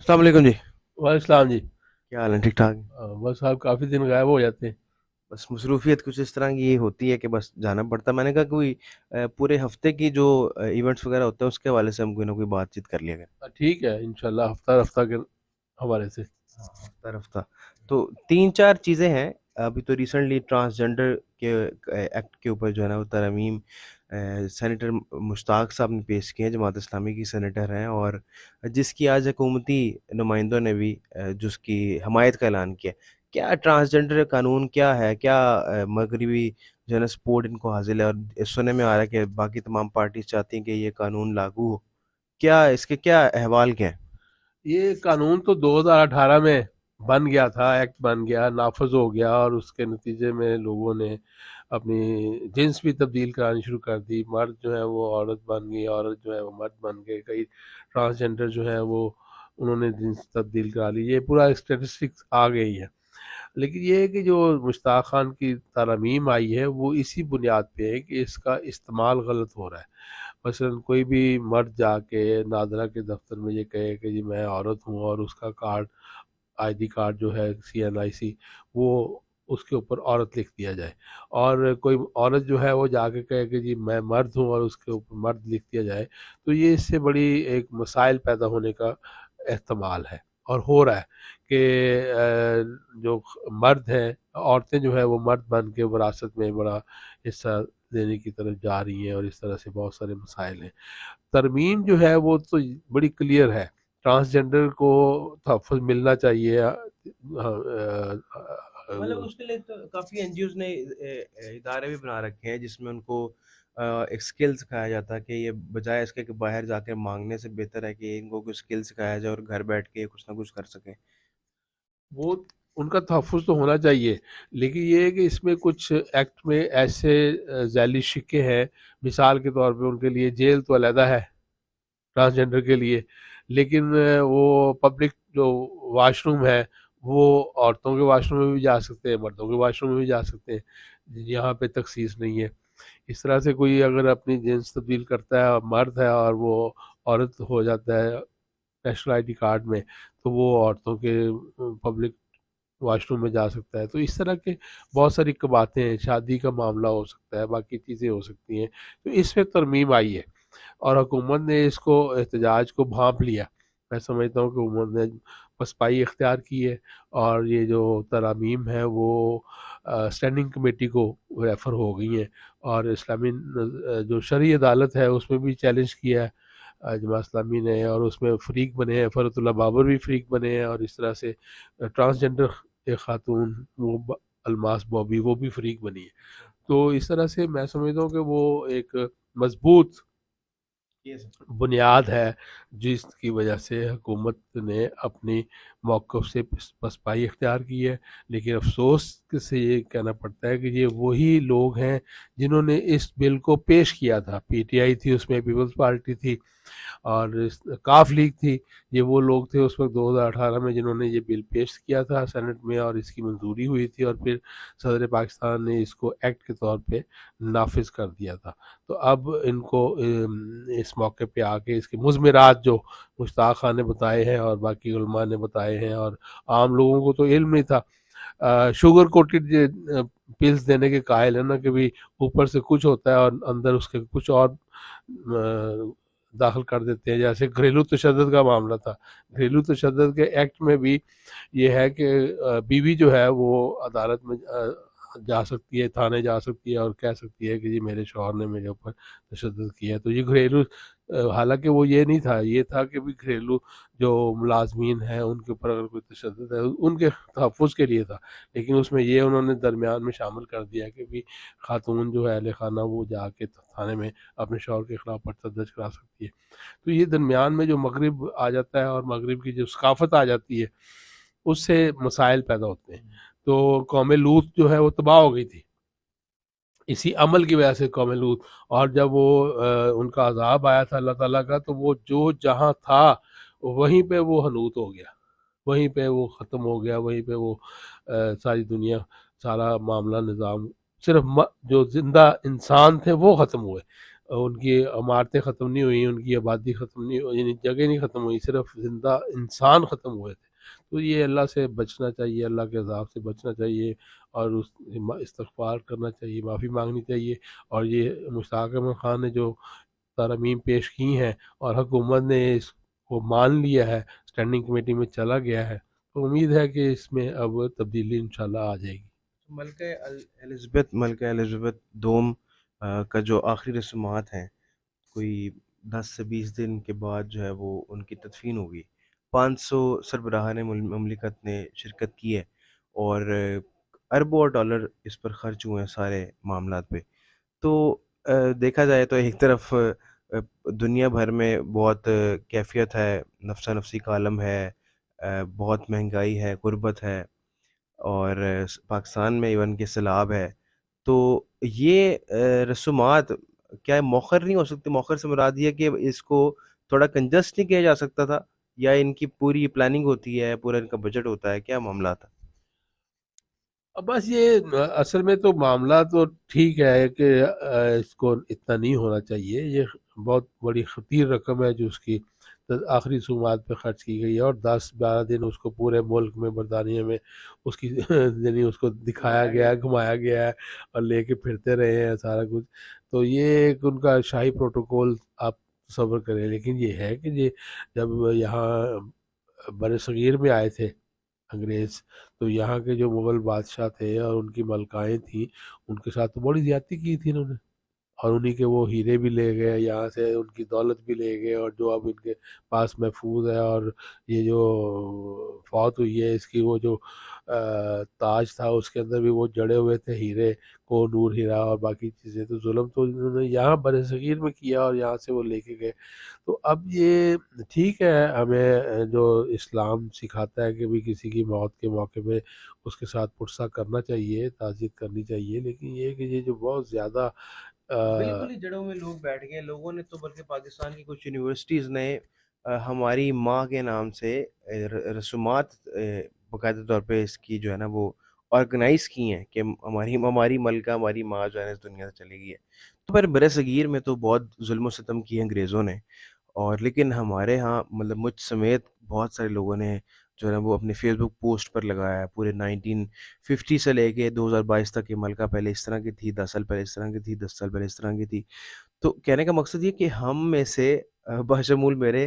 السلام علیکم جی. وعلیکم السلام جی۔ کیا حال ہے؟ ٹھیک ٹھاک. بس آپ کافی دن غائب ہو جاتے ہیں۔ بس مصروفیت کچھ اس طرح کی ہوتی ہے کہ بس جانا پڑتا ہے. میں نے کہا کوئی پورے ہفتے کی جو ایونٹس وغیرہ ہوتے ہیں اس کے حوالے سے ہم کوئی نہ کوئی بات چیت کر لیا کریں. ٹھیک ہے، انشاءاللہ ہفتہ ہفتہ کے حوالے سے۔ ہاں ہفتہ ہفتہ. تو تین چار چیزیں ہیں. ابھی تو ریسنٹلی ٹرانسجنڈر کے ایکٹ کے اوپر جو ہے نا وہ ترمیم سینیٹر مشتاق صاحب نے پیش کی ہے. جماعت اسلامی کی سینیٹر ہیں اور جس کی آج حکومتی نمائندوں نے بھی جس کی حمایت کا اعلان کیا. کیا ٹرانسجنڈر قانون کیا ہے؟ کیا مغربی جو ہے نا سپورٹ ان کو حاصل ہے؟ اور سننے میں آ رہا ہے کہ باقی تمام پارٹیز چاہتی ہیں کہ یہ قانون لاگو ہو. کیا اس کے کیا احوال کیا ہیں؟ یہ قانون تو 2018 میں بن گیا تھا، ایکٹ بن گیا، نافذ ہو گیا، اور اس کے نتیجے میں لوگوں نے اپنی جنس بھی تبدیل کرانی شروع کر دی۔ مرد جو ہے وہ عورت بن گئی، عورت جو ہے وہ مرد بن گئے، کئی ٹرانسجنڈر جو ہے وہ انہوں نے جنس تبدیل کرا لی۔ یہ پورا اسٹیٹسٹکس آ گئی ہے، لیکن یہ ہے کہ جو مشتاق خان کی ترمیم آئی ہے وہ اسی بنیاد پہ ہے کہ اس کا استعمال غلط ہو رہا ہے۔ مثلا کوئی بھی مرد جا کے نادرا کے دفتر میں یہ کہے کہ جی میں عورت ہوں، اور اس کا کارڈ، آئی ڈی کارڈ جو ہے CNIC، وہ اس کے اوپر عورت لکھ دیا جائے، اور کوئی عورت جو ہے وہ جا کے کہے کہ جی میں مرد ہوں اور اس کے اوپر مرد لکھ دیا جائے، تو یہ اس سے بڑی ایک مسائل پیدا ہونے کا احتمال ہے، اور ہو رہا ہے کہ جو مرد ہیں، عورتیں جو ہے وہ مرد بن کے وراثت میں بڑا حصہ دینے کی طرف جا رہی ہیں، اور اس طرح سے بہت سارے مسائل ہیں۔ ترمیم جو ہے وہ تو بڑی کلیئر ہے، ٹرانسجنڈر کو تحفظ ملنا چاہیے۔ مطلب اس کے لیے تو کافی این جی اوز نے ادارے بھی بنا رکھے ہیں جس میں ان کو ایک اسکل سکھایا جاتا ہے کہ یہ بجائے اس کے کہ باہر جا کے مانگنے سے بہتر ہے کہ ان کو کوئی اسکل سکھایا جائے اور گھر بیٹھ کے کچھ نہ کچھ کر سکیں. وہ ان کا تحفظ تو ہونا چاہیے، لیکن یہ ہے کہ اس میں کچھ ایکٹ میں ایسے ذیلی شکے ہیں، مثال کے طور پہ ان کے لیے جیل تو علیحدہ ہے ٹرانسجنڈر کے لیے، لیکن وہ پبلک جو واش روم ہے وہ عورتوں کے واش روم میں بھی جا سکتے ہیں، مردوں کے واش روم میں بھی جا سکتے ہیں، یہاں پہ تخصیص نہیں ہے۔ اس طرح سے کوئی اگر اپنی جنس تبدیل کرتا ہے، مرد ہے اور وہ عورت ہو جاتا ہے نیشنل آئی ڈی کارڈ میں، تو وہ عورتوں کے پبلک واش روم میں جا سکتا ہے۔ تو اس طرح کے بہت ساری باتیں ہیں، شادی کا معاملہ ہو سکتا ہے، باقی چیزیں ہو سکتی ہیں، تو اس میں ترمیم آئی ہے، اور حکومت نے اس کو احتجاج کو بھانپ لیا۔ میں سمجھتا ہوں کہ حکومت نے پسپائی اختیار کی ہے، اور یہ جو ترامیم ہے وہ اسٹینڈنگ کمیٹی کو ریفر ہو گئی ہیں، اور اسلامی جو شرعی عدالت ہے اس میں بھی چیلنج کیا ہے جماعت اسلامی نے، اور اس میں فریق بنے ہیں، فرحت اللہ بابر بھی فریق بنے ہیں، اور اس طرح سے ٹرانسجنڈر ایک خاتون وہ الماس بابی وہ بھی فریق بنی ہے۔ تو اس طرح سے میں سمجھتا ہوں کہ وہ ایک مضبوط Yes. بنیاد ہے جس کی وجہ سے حکومت نے اپنی موقف سے پسپائی اختیار کی ہے۔ لیکن افسوس سے یہ کہنا پڑتا ہے کہ یہ وہی لوگ ہیں جنہوں نے اس بل کو پیش کیا تھا، PTI تھی اس میں، پیپلز پارٹی تھی، اور کاف لیگ تھی، یہ وہ لوگ تھے اس وقت 2018 میں جنہوں نے یہ بل پیش کیا تھا سینٹ میں، اور اس کی منظوری ہوئی تھی، اور پھر صدر پاکستان نے اس کو ایکٹ کے طور پہ نافذ کر دیا تھا۔ تو اب ان کو اس موقع پہ آ کے اس کے مضمرات جو مشتاق خان نے بتائے ہیں اور باقی علماء نے بتائے ہیں، اور عام لوگوں کو تو علم نہیں تھا، شوگر کوٹڈ پلز دینے کے قائل ہے نا کہ بھی اوپر سے کچھ ہوتا ہے اور اندر اس کے کچھ اور داخل کر دیتے ہیں، جیسے گھریلو تشدد کا معاملہ تھا۔ گھریلو تشدد کے ایکٹ میں بھی یہ ہے کہ بیوی جو ہے وہ عدالت میں جا سکتی ہے، تھانے جا سکتی ہے اور کہہ سکتی ہے کہ جی میرے شوہر نے میرے اوپر تشدد کیا ہے۔ تو یہ گھریلو، حالانکہ وہ یہ نہیں تھا، یہ تھا کہ بھی گھریلو جو ملازمین ہیں ان کے اوپر اگر کوئی تشدد ہے ان کے تحفظ کے لیے تھا، لیکن اس میں یہ انہوں نے درمیان میں شامل کر دیا کہ بھی خاتون جو ہے اہل خانہ وہ جا کے تھانے میں اپنے شوہر کے خلاف پرچہ درج کرا سکتی ہے۔ تو یہ درمیان میں جو مغرب آ جاتا ہے اور مغرب کی جو ثقافت آ جاتی ہے اس سے مسائل پیدا ہوتے ہیں۔ تو قوم لوط جو ہے وہ تباہ ہو گئی تھی اسی عمل کی وجہ سے، قوم لوط، اور جب وہ ان کا عذاب آیا تھا اللہ تعالیٰ کا، تو وہ جو جہاں تھا وہیں پہ وہ حنوط ہو گیا، وہیں پہ وہ ختم ہو گیا، وہیں پہ وہ ساری دنیا، سارا معاملہ نظام، صرف جو زندہ انسان تھے وہ ختم ہوئے، ان کی عمارتیں ختم نہیں ہوئی، ان کی آبادی ختم نہیں ہوئی، یعنی جگہ نہیں ختم ہوئی، صرف زندہ انسان ختم ہوئے تھے. تو یہ اللہ سے بچنا چاہیے، اللہ کے عذاب سے بچنا چاہیے، اور اس استغفار کرنا چاہیے، معافی مانگنی چاہیے. اور یہ مشتاق احمد خان نے جو ترامیم پیش کی ہیں اور حکومت نے اس کو مان لیا ہے، اسٹینڈنگ کمیٹی میں چلا گیا ہے، تو امید ہے کہ اس میں اب تبدیلی انشاءاللہ آ جائے گی. ملکہ الزبتھ دوم کا جو آخری رسومات ہیں، کوئی 10 سے 20 دن کے بعد جو ہے وہ ان کی تدفین ہوگی. 500 سربراہان مملکت نے شرکت کی ہے، اور اربوں اور ڈالر اس پر خرچ ہوئے ہیں سارے معاملات پہ. تو دیکھا جائے تو ایک طرف دنیا بھر میں بہت کیفیت ہے، نفسا نفسی کا عالم ہے، بہت مہنگائی ہے، غربت ہے، اور پاکستان میں ایون کہ سیلاب ہے. تو یہ رسومات کیا مؤخر نہیں ہو سکتے؟ مؤخر سے مراد یہ کہ اس کو تھوڑا کنجسٹ نہیں کیا جا سکتا تھا، یا ان کی پوری پلاننگ ہوتی ہے، پورا ان کا بجٹ ہوتا ہے، کیا معاملہ تھا؟ اب بس یہ اصل میں تو معاملہ تو ٹھیک ہے کہ اس کو اتنا نہیں ہونا چاہیے. یہ بہت بڑی خطیر رقم ہے جو اس کی آخری رسومات پہ خرچ کی گئی ہے، اور 10-12 دن اس کو پورے ملک میں، برطانیہ میں اس کی یعنی اس کو دکھایا گیا ہے، گھمایا گیا ہے، اور لے کے پھرتے رہے ہیں سارا کچھ. تو یہ ایک ان کا شاہی پروٹوکول آپ تصور کریں. لیکن یہ ہے کہ یہ جب یہاں بر صغیر میں آئے تھے انگریز، تو یہاں کے جو مغل بادشاہ تھے اور ان کی ملکائیں تھیں، ان کے ساتھ تو بڑی زیادتی کی تھی انہوں نے، اور انہی کے وہ ہیرے بھی لے گئے یہاں سے، ان کی دولت بھی لے گئے، اور جو اب ان کے پاس محفوظ ہے. اور یہ جو فوت ہوئی ہے اس کی وہ جو تاج تھا اس کے اندر بھی وہ جڑے ہوئے تھے ہیرے، کو نور ہیرا اور باقی چیزیں. تو ظلم تو انہوں نے یہاں بر صغیر میں کیا، اور یہاں سے وہ لے کے گئے. تو اب یہ ٹھیک ہے، ہمیں جو اسلام سکھاتا ہے کہ بھی کسی کی موت کے موقع پہ اس کے ساتھ پرسہ کرنا چاہیے، تعزیت کرنی چاہیے. لیکن یہ کہ یہ جو بہت زیادہ بالکل ہی جڑوں میں لوگ بیٹھ گئے. لوگوں نے تو بلکہ پاکستان کی کچھ یونیورسٹیز نے ہماری ماں کے نام سے رسومات باقاعدہ طور پہ اس کی جو ہے نا وہ آرگنائز کی ہیں کہ ہماری ملکہ، ہماری ماں جو ہے نا اس دنیا سے چلی گئی ہے. تو پر بر صغیر میں تو بہت ظلم و ستم کی انگریزوں نے، اور لیکن ہمارے ہاں مطلب مجھ سمیت بہت سارے لوگوں نے جو ہے نا وہ اپنے فیس بک پوسٹ پر لگایا ہے. پورے 1950 سے لے کے 2022 تک یہ ملکہ پہلے اس طرح کی تھی، 10 سال پہلے اس طرح کی تھی، 10 سال پہلے اس طرح کی تھی. تو کہنے کا مقصد یہ کہ ہم میں سے بشمول میرے،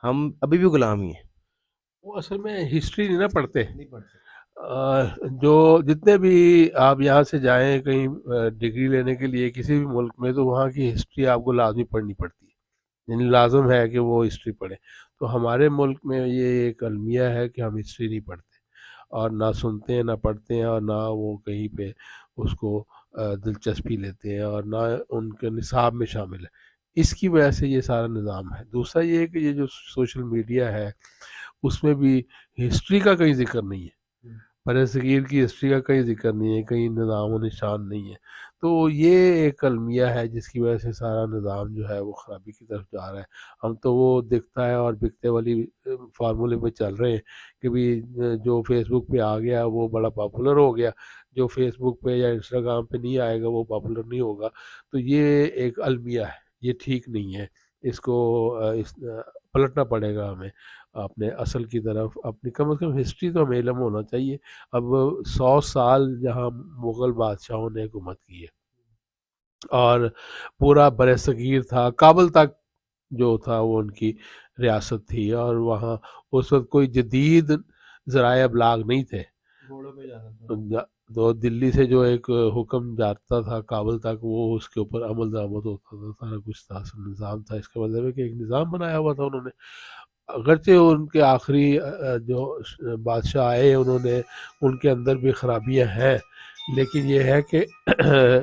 ہم ابھی بھی غلام ہی ہیں. وہ اصل میں ہسٹری نہیں نہ پڑھتے. نہیں پڑھتے. جو جتنے بھی آپ یہاں سے جائیں کہیں ڈگری لینے کے لیے کسی بھی ملک میں، تو وہاں کی ہسٹری آپ کو لازمی پڑھنی پڑتی ہے، یعنی لازم ہے کہ وہ ہسٹری پڑھیں. تو ہمارے ملک میں یہ ایک المیہ ہے کہ ہم ہسٹری نہیں پڑھتے، اور نہ سنتے ہیں، نہ پڑھتے ہیں، اور نہ وہ کہیں پہ اس کو دلچسپی لیتے ہیں، اور نہ ان کے نصاب میں شامل ہے. اس کی وجہ سے یہ سارا نظام ہے. دوسرا یہ ہے کہ یہ جو سوشل میڈیا ہے اس میں بھی ہسٹری کا کہیں ذکر نہیں ہے، بر صغیر کی ہسٹری کا کہیں ذکر نہیں ہے، کہیں نظام و نشان نہیں ہے. تو یہ ایک المیہ ہے جس کی وجہ سے سارا نظام جو ہے وہ خرابی کی طرف جا رہا ہے. ہم تو وہ دکھتا ہے اور بکتے والی فارمولے پہ چل رہے ہیں کہ بھی جو فیس بک پہ آ گیا وہ بڑا پاپولر ہو گیا، جو فیس بک پہ یا انسٹاگرام پہ نہیں آئے گا وہ پاپولر نہیں ہوگا. تو یہ ایک المیہ ہے، یہ ٹھیک نہیں ہے. اس کو پلٹنا پڑے گا ہمیں اپنے اصل کی طرف. اپنی کم از کم ہسٹری تو ہمیں علم ہونا چاہیے. اب 100 سال جہاں مغل بادشاہوں نے حکومت کی ہے، اور پورا بر صغیر تھا، کابل تک جو تھا وہ ان کی ریاست تھی، اور وہاں اس وقت کوئی جدید ذرائع ابلاغ نہیں تھے. گھوڑوں پہ جانا تھا. تو دلی سے جو ایک حکم جاتا تھا کابل تک، وہ اس کے اوپر عمل درآمد ہوتا تھا، سارا کچھ تھا، نظام تھا. اس کا مطلب ہے کہ ایک نظام بنایا ہوا تھا انہوں نے. اگرچہ ان کے آخری جو بادشاہ آئے انہوں نے ان کے اندر بھی خرابیاں ہیں، لیکن یہ ہے کہ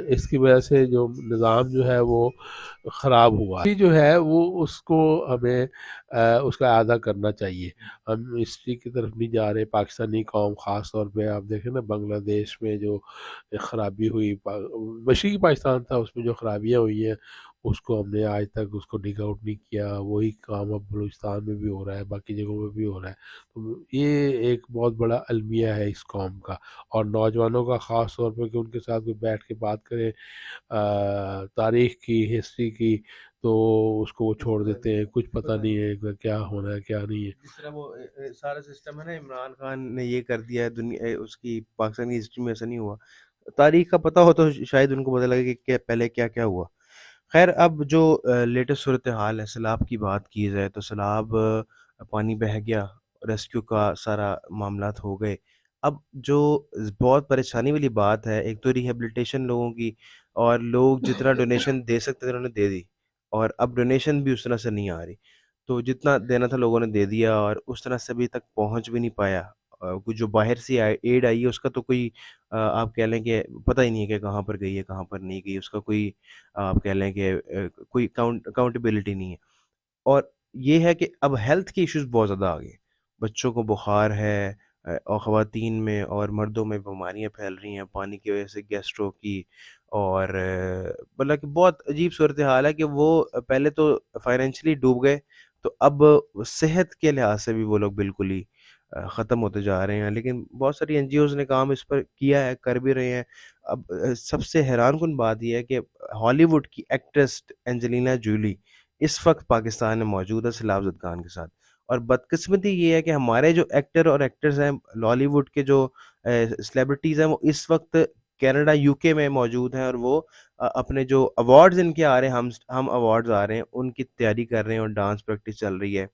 اس کی وجہ سے جو نظام جو ہے وہ خراب ہوا ہے جو ہے وہ اس کو ہمیں اس کا اعادہ کرنا چاہیے. ہم ہسٹری کی طرف نہیں جا رہے. پاکستانی قوم خاص طور پہ آپ دیکھیں نا، بنگلہ دیش میں جو خرابی ہوئی، مشرقی پاکستان تھا اس میں جو خرابیاں ہوئی ہیں اس کو ہم نے آج تک اس کو ڈگ آؤٹ نہیں کیا. وہی کام اب بلوچستان میں بھی ہو رہا ہے, باقی جگہوں میں بھی ہو رہا ہے. تو یہ ایک بہت بڑا المیہ ہے اس قوم کا, اور نوجوانوں کا خاص طور پہ کہ ان کے ساتھ کوئی بیٹھ کے بات کرے تاریخ کی, ہسٹری کی, تو اس کو وہ چھوڑ دیتے ہیں, کچھ پتہ نہیں ہے کہ کیا ہونا ہے کیا نہیں ہے. جس طرح وہ سارا سسٹم ہے نا, عمران خان نے یہ کر دیا ہے, دنیا اس کی پاکستانی ہسٹری میں ایسا نہیں ہوا. تاریخ کا پتہ ہو تو شاید ان کو پتہ لگے کہ پہلے کیا کیا ہوا. خیر, اب جو لیٹسٹ صورتحال ہے, سیلاب کی بات کی جائے تو سیلاب, پانی بہہ گیا, ریسکیو کا سارا معاملات ہو گئے. اب جو بہت پریشانی والی بات ہے, ایک تو ریہیبلیٹیشن لوگوں کی, اور لوگ جتنا ڈونیشن دے سکتے تھے انہوں نے دے دی, اور اب ڈونیشن بھی اس طرح سے نہیں آ رہی. تو جتنا دینا تھا لوگوں نے دے دیا, اور اس طرح سے ابھی تک پہنچ بھی نہیں پایا. کچھ جو باہر سے ایڈ آئی ہے اس کا تو کوئی آپ کہہ لیں کہ پتہ ہی نہیں ہے کہ کہاں پر گئی ہے کہاں پر نہیں گئی, اس کا کوئی آپ کہہ لیں کہ کوئی اکاؤنٹیبلٹی نہیں ہے. اور یہ ہے کہ اب ہیلتھ کے ایشوز بہت زیادہ آ گئے. بچوں کو بخار ہے, اور خواتین میں اور مردوں میں بیماریاں پھیل رہی ہیں پانی کی وجہ سے, گیسٹرو کی. اور مطلب کہ بہت عجیب صورتحال ہے کہ وہ پہلے تو فائنینشلی ڈوب گئے, تو اب صحت کے لحاظ سے بھی وہ لوگ بالکل ہی ختم ہوتے جا رہے ہیں. لیکن بہت ساری این جی اوز نے کام اس پر کیا ہے, کر بھی رہے ہیں. اب سب سے حیران کن بات یہ ہے کہ ہالی ووڈ کی ایکٹریس اینجلینا جولی اس وقت پاکستان میں موجود ہے سیلاب زدگان کے ساتھ. اور بدقسمتی یہ ہے کہ ہمارے جو ایکٹر اور ایکٹرز ہیں لالی ووڈ کے, جو سیلیبریٹیز ہیں, وہ اس وقت کینیڈا یو کے میں موجود ہیں, اور وہ اپنے جو ایوارڈز ان کے آ رہے ہیں, ہم ایوارڈز آ رہے ہیں, ان کی تیاری کر رہے ہیں, اور ڈانس پریکٹس چل رہی ہے.